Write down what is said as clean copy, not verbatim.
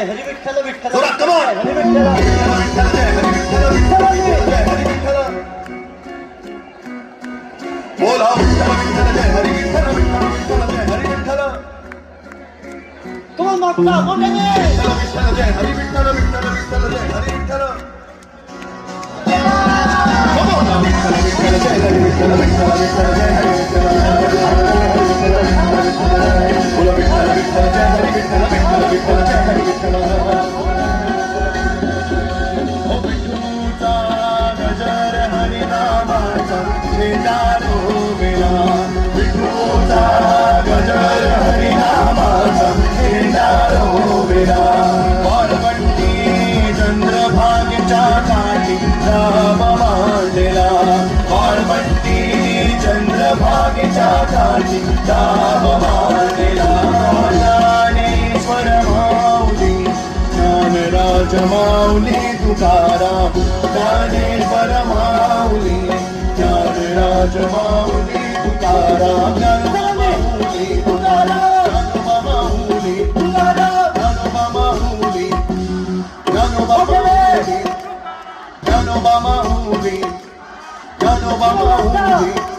जय हरी विठ्ठल विठ्ठल जोरात, come on. Hari Vitthal बोल हा विठ्ठल विठ्ठल जय हरी विठ्ठल विठ्ठल विठ्ठल जय हरी विठ्ठल तुम्हाला मागता मोठ्याने विठ्ठल विठ्ठल जय हरी विठ्ठल विठ्ठल विठ्ठल जय हरी विठ्ठल विठ्ठल विठ्ठल जय हरी विठ्ठल विठ्ठल विठ्ठल जय हरी विठ्ठल बोल विठ्ठल विठ्ठल जय हरी विठ्ठल विठ्ठल विठ्ठल जय हरी विठ्ठल ओ विठूचा गजर हरिनामाचा शेजारो वेला विठूचा गजर हरिनामाचा शेजारो वेला वाळवंटी चंद्रभागेच्या काठी राम मांडलेला वाळवंटी चंद्रभागेच्या काठी राम मांडलेला ज्ञानेश्वर माऊली ज्ञानराज माऊली तुकाराम ज्ञानेश्वर माऊली ज्ञानराज माऊली तुकाराम ज्ञानोबा माऊली तुकाराम ज्ञानोबा माऊली तुकाराम ज्ञानोबा माऊली ज्ञानोबा माऊली ज्ञानोबा माऊली ज्ञानोबा माऊली